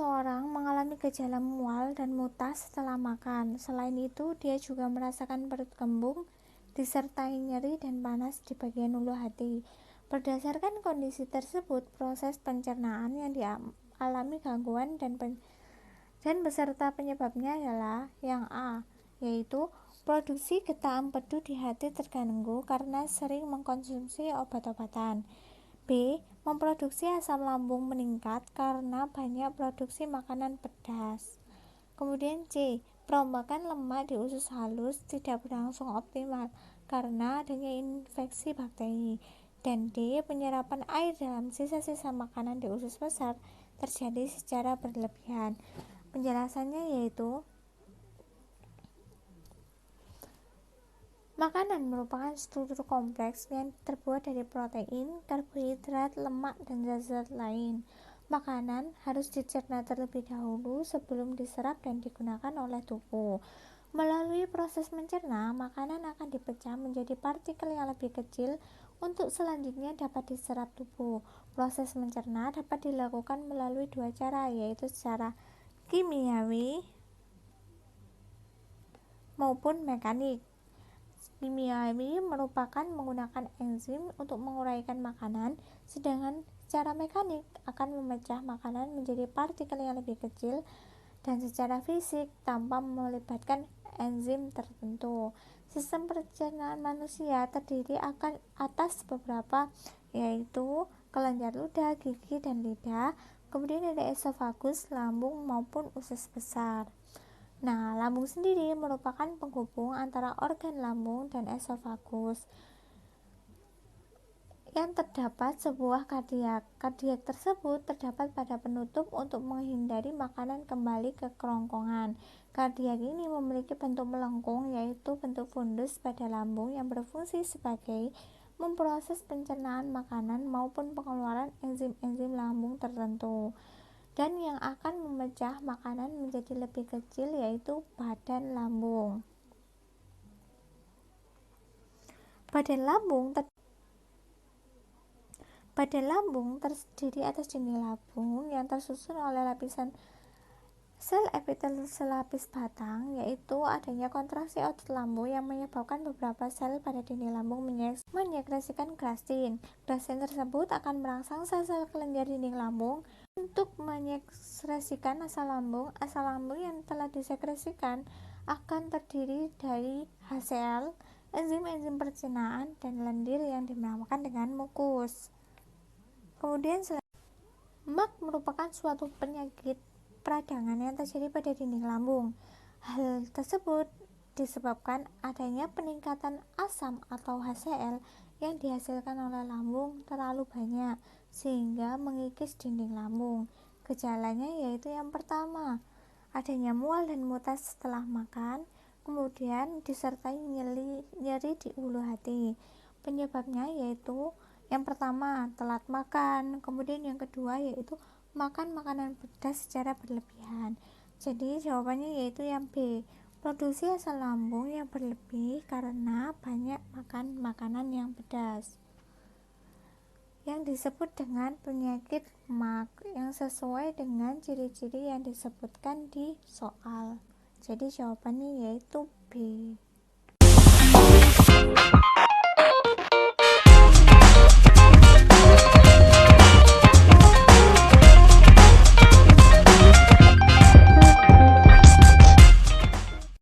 seseorang mengalami gejala mual dan muntah setelah makan. Selain itu, dia juga merasakan perut kembung, disertai nyeri dan panas di bagian ulu hati. Berdasarkan kondisi tersebut, proses pencernaan yang dialami gangguan dan beserta penyebabnya adalah yang A, yaitu produksi getah empedu di hati terganggu karena sering mengkonsumsi obat-obatan. B. Memproduksi asam lambung meningkat karena banyak produksi makanan pedas. Kemudian C. Perombakan lemak di usus halus tidak berlangsung optimal karena adanya infeksi bakteri. Dan D. Penyerapan air dalam sisa-sisa makanan di usus besar terjadi secara berlebihan. Penjelasannya yaitu makanan merupakan struktur kompleks yang terbuat dari protein, karbohidrat, lemak, dan zat-zat lain. Makanan harus dicerna terlebih dahulu sebelum diserap dan digunakan oleh tubuh. Melalui proses mencerna, makanan akan dipecah menjadi partikel yang lebih kecil untuk selanjutnya dapat diserap tubuh. Proses mencerna dapat dilakukan melalui dua cara, yaitu secara kimiawi maupun mekanik. Kimiawi merupakan menggunakan enzim untuk menguraikan makanan, sedangkan secara mekanik akan memecah makanan menjadi partikel yang lebih kecil dan secara fisik tanpa melibatkan enzim tertentu. Sistem pencernaan manusia terdiri atas beberapa, yaitu kelenjar ludah, gigi, dan lidah. Kemudian ada esofagus, lambung maupun usus besar. Nah, lambung sendiri merupakan penghubung antara organ lambung dan esofagus yang terdapat sebuah kardiak. Kardiak tersebut terdapat pada penutup untuk menghindari makanan kembali ke kerongkongan. Kardiak ini memiliki bentuk melengkung, yaitu bentuk fundus pada lambung yang berfungsi sebagai memproses pencernaan makanan maupun pengeluaran enzim-enzim lambung tertentu. Dan yang akan memecah makanan menjadi lebih kecil yaitu badan lambung. Badan lambung terdiri atas dinding lambung yang tersusun oleh lapisan sel epitel selapis batang, yaitu adanya kontraksi otot lambung yang menyebabkan beberapa sel pada dinding lambung menyekresikan glastin. Glastin tersebut akan merangsang sel-sel kelenjar dinding lambung untuk menyekresikan asam lambung. Asam lambung yang telah disekresikan akan terdiri dari HCl, enzim-enzim pencernaan, dan lendir yang dinamakan dengan mukus. Kemudian MAC merupakan suatu penyakit peradangan yang terjadi pada dinding lambung. Hal tersebut disebabkan adanya peningkatan asam atau HCl yang dihasilkan oleh lambung terlalu banyak sehingga mengikis dinding lambung. Gejalanya yaitu yang pertama, adanya mual dan muntah setelah makan, kemudian disertai nyeri di ulu hati. Penyebabnya yaitu yang pertama, telat makan, kemudian yang kedua yaitu makan makanan pedas secara berlebihan. Jadi jawabannya yaitu yang B, produksi asam lambung yang berlebih karena banyak makan makanan yang pedas, yang disebut dengan penyakit MAC, yang sesuai dengan ciri-ciri yang disebutkan di soal. Jadi jawabannya yaitu B.